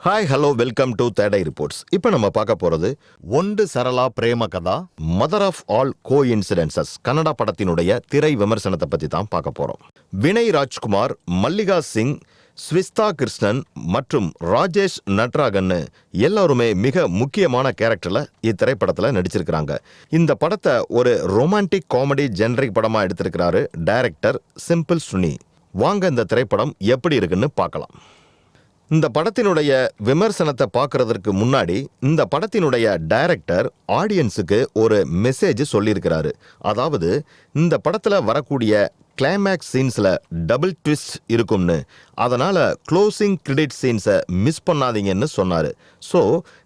Hi hello welcome to தேடை reports. இப்போ நம்ம பார்க்க போகிறது ஒன்று Sarala Prema Katha mother of all coincidences Kannada படத்தினுடைய திரை விமர்சனத்தை பற்றி தான் பார்க்க போகிறோம். வினய் ராஜ்குமார், மல்லிகா சிங், ஸ்விஸ்தா கிருஷ்ணன் மற்றும் ராஜேஷ் நட்ராகன்னு எல்லாருமே மிக முக்கியமான கேரக்டரில் இத்திரைப்படத்தில் நடிச்சிருக்கிறாங்க. இந்த படத்தை ஒரு ரொமான்டிக் காமெடி ஜென்ரிக் படமாக எடுத்திருக்கிறாரு டைரக்டர் சிம்பிள் சுனி. வாங்க இந்த திரைப்படம் எப்படி இருக்குன்னு பார்க்கலாம். இந்த படத்தினுடைய விமர்சனத்தை பார்க்கறதுக்கு முன்னாடி இந்த படத்தினுடைய டைரக்டர் ஆடியன்ஸுக்கு ஒரு மெசேஜ் சொல்லியிருக்கிறாரு. அதாவது இந்த படத்தில் வரக்கூடிய கிளைமேக்ஸ் சீன்ஸில் டபுள் ட்விஸ்ட் இருக்கும்னு, அதனால் க்ளோசிங் கிரெடிட் சீன்ஸை மிஸ் பண்ணாதீங்கன்னு சொன்னார். ஸோ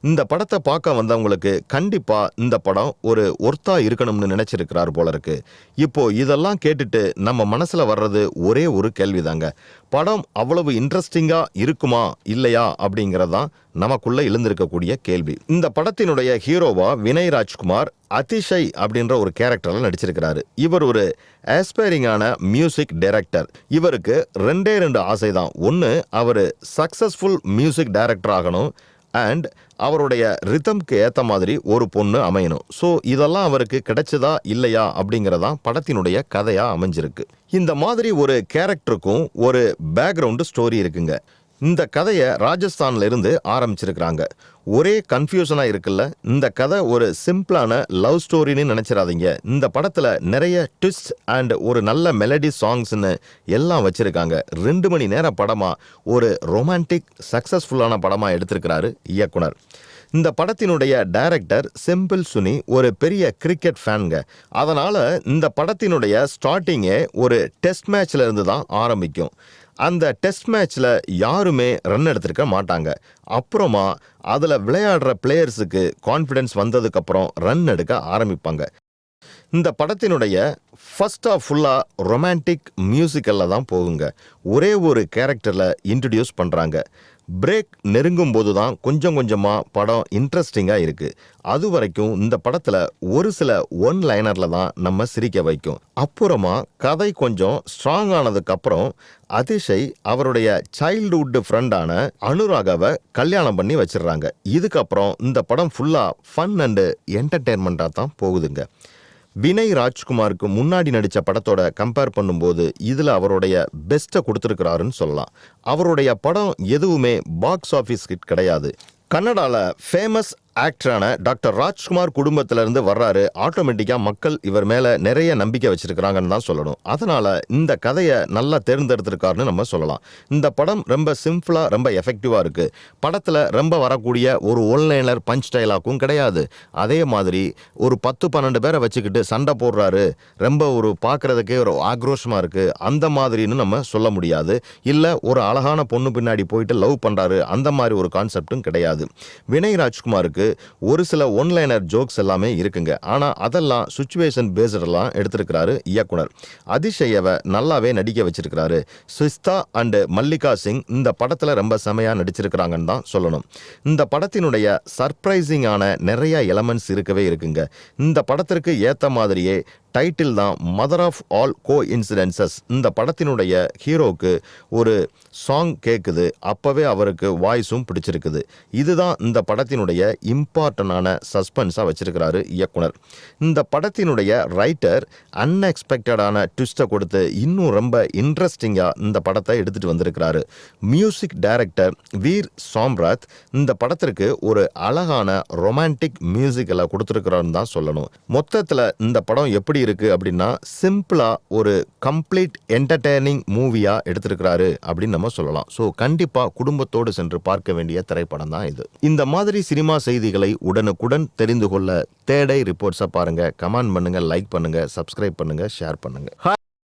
இந்த படத்தை பார்க்க வந்தவங்களுக்கு கண்டிப்பாக இந்த படம் ஒரு ஒர்த்தா இருக்கணும்னு நினச்சிருக்கிறார் போல இருக்கு. இப்போது இதெல்லாம் கேட்டுட்டு நம்ம மனசில் வர்றது ஒரே ஒரு கேள்விதாங்க. படம் அவ்வளவு இன்ட்ரெஸ்டிங்காக இருக்குமா இல்லையா அப்படிங்கிறதான் நமக்குள்ளே எழுந்திருக்கக்கூடிய கேள்வி. இந்த படத்தினுடைய ஹீரோவா வினய் ராஜ்குமார் அதிஷய் அப்படின்ற ஒரு கேரக்டரில் நடிச்சிருக்கிறாரு. இவர் ஒரு ஆஸ்பைரிங்கான மியூசிக் டைரக்டர். இவருக்கு ரெண்டே ஆசை தான். ஒன்று, அவர் சக்ஸஸ்ஃபுல் மியூசிக் டைரக்டர் ஆகணும், அண்ட் அவருடைய ரிதம்க்கு ஏற்ற மாதிரி ஒரு பொண்ணு அமையணும். ஸோ இதெல்லாம் அவருக்கு கிடைச்சதா இல்லையா அப்படிங்கிறதான் படத்தினுடைய கதையாக அமைஞ்சிருக்கு. இந்த மாதிரி ஒரு கேரக்டருக்கும் ஒரு பேக்ரவுண்டு ஸ்டோரி இருக்குங்க. இந்த கதையை ராஜஸ்தான்ல இருந்து ஆரம்பிச்சிருக்கிறாங்க. ஒரே கன்ஃபியூஷனாக இருக்குல்ல. இந்த கதை ஒரு சிம்பிளான லவ் ஸ்டோரின்னு நினச்சிடாதீங்க. இந்த படத்தில் நிறைய ட்விஸ்ட் அண்ட் ஒரு நல்ல மெலடி சாங்ஸ்ன்னு எல்லாம் வச்சுருக்காங்க. 2 மணி நேர படமாக ஒரு ரொமான்டிக் சக்ஸஸ்ஃபுல்லான படமாக எடுத்திருக்கிறாரு இயக்குனர். இந்த படத்தினுடைய டைரக்டர் சிம்பிள் சுனி ஒரு பெரிய கிரிக்கெட் ஃபேனுங்க. அதனால் இந்த படத்தினுடைய ஸ்டார்டிங்கே ஒரு டெஸ்ட் மேட்ச்ல இருந்து தான் ஆரம்பிக்கும். அந்த டெஸ்ட் மேட்ச்சில் யாருமே ரன் எடுத்திருக்க மாட்டாங்க. அப்புறமா அதில் விளையாடுற பிளேயர்ஸுக்கு கான்ஃபிடென்ஸ் வந்ததுக்கப்புறம் ரன் எடுக்க ஆரம்பிப்பாங்க. இந்த படத்தினுடைய ஃபர்ஸ்ட் ஆஃப் ஃபுல்லாக ரொமான்டிக் மியூசிக்கலில் தான் போகுங்க. ஒரே ஒரு கேரக்டரில் இன்ட்ரடியூஸ் பண்ணுறாங்க. பிரேக் நெருங்கும் போது தான் கொஞ்சம் கொஞ்சமாக படம் இன்ட்ரெஸ்டிங்காக இருக்குது. அது வரைக்கும் இந்த படத்தில் ஒரு சில ஒன் லைனரில் தான் நம்ம சிரிக்க வைக்கும். அப்புறமா கதை கொஞ்சம் ஸ்ட்ராங் ஆனதுக்கப்புறம் அதிஷய் அவருடைய சைல்டுஹுட் ஃப்ரெண்டான அனுராகாவை கல்யாணம் பண்ணி வச்சிடுறாங்க. இதுக்கப்புறம் இந்த படம் ஃபுல்லாக ஃபன் அண்டு என்டர்டெயின்மெண்ட்டாக தான் போகுதுங்க. வினய் ராஜ்குமாருக்கு முன்னாடி நடித்த படத்தோட கம்பேர் பண்ணும்போது இதில் அவருடைய பெஸ்ட்டை கொடுத்துருக்கிறாருன்னு சொல்லலாம். அவருடைய படம் எதுவுமே பாக்ஸ் ஆஃபீஸ் ஹிட் கிடையாது. கன்னடாவில் ஃபேமஸ் ஆக்டரான டாக்டர் ராஜ்குமார் குடும்பத்திலேருந்து வர்றாரு. ஆட்டோமேட்டிக்காக மக்கள் இவர் மேலே நிறைய நம்பிக்கை வச்சுருக்கிறாங்கன்னு தான் சொல்லணும். அதனால் இந்த கதையை நல்லா தேர்ந்தெடுத்திருக்காருன்னு நம்ம சொல்லலாம். இந்த படம் ரொம்ப சிம்பிளாக ரொம்ப எஃபெக்டிவாக இருக்குது. படத்தில் ரொம்ப வரக்கூடிய ஒரு ஒன்லைனர் பஞ்ச் டைலாக்கும் கிடையாது. அதே மாதிரி ஒரு 10-12 பேரை வச்சுக்கிட்டு சண்டை போடுறாரு, ரொம்ப ஒரு பார்க்குறதுக்கே ஒரு ஆக்ரோஷமாக இருக்குது அந்த மாதிரின்னு நம்ம சொல்ல முடியாது. இல்லை ஒரு அழகான பொண்ணு பின்னாடி போயிட்டு லவ் பண்ணுறாரு அந்த மாதிரி ஒரு கான்செப்டும் கிடையாது. வினய் ராஜ்குமாருக்கு ஒரு சில ஒன்லைனர் ஜோக்ஸ் எல்லாமே இருக்குங்க. ஆனால் அதெல்லாம் சுச்சுவேஷன் பேஸ்டெல்லாம் எடுத்திருக்கிறாரு இயக்குனர். அதிஷயவை நல்லாவே நடிக்க வச்சிருக்கிறாரு. ஸ்விஸ்தா அண்ட் மல்லிகா சிங் இந்த படத்தில் ரொம்ப செமையாக நடிச்சிருக்கிறாங்கன்னு தான் சொல்லணும். இந்த படத்தினுடைய சர்ப்ரைசிங்கான நிறைய எலமெண்ட்ஸ் இருக்கவே இருக்குங்க. இந்த படத்திற்கு ஏற்ற மாதிரியே டைட்டில் தான் mother of all coincidences. இந்த படத்தினுடைய ஹீரோவுக்கு ஒரு சாங் கேட்குது, அப்போவே அவருக்கு வாய்ஸும் பிடிச்சிருக்குது. இதுதான் இந்த படத்தினுடைய இம்பார்ட்டண்டான சஸ்பென்ஸாக வச்சிருக்கிறாரு இயக்குனர். இந்த படத்தினுடைய ரைட்டர் அன்எக்ஸ்பெக்டடான ட்விஸ்ட்டை கொடுத்து இன்னும் ரொம்ப இன்ட்ரெஸ்டிங்காக இந்த படத்தை எடுத்துகிட்டு வந்திருக்கிறாரு. மியூசிக் டைரக்டர் வீர் சாம்ராத் இந்த படத்திற்கு ஒரு அழகான ரொமான்டிக் மியூசிக்கலை கொடுத்துருக்கிறாருன்னு தான் சொல்லணும். மொத்தத்தில் இந்த படம் எப்படி இருக்கு அப்படின்னா சிம்பிளா ஒரு கம்ப்ளீட் என்டர்டெய்னிங் மூவியா எடுத்திருக்கிறாரு அப்படின்னு நம்ம சொல்லலாம். ஸோ கண்டிப்பா குடும்பத்தோடு சென்று பார்க்க வேண்டிய திரைப்படம் தான் இது. இந்த மாதிரி சினிமா செய்திகளை உடனுக்குடன் தெரிந்து கொள்ள தேடை ரிப்போர்ட்ஸை பாருங்க. கமெண்ட் பண்ணுங்க, லைக் பண்ணுங்க, சப்ஸ்கிரைப் பண்ணுங்க, ஷேர் பண்ணுங்க.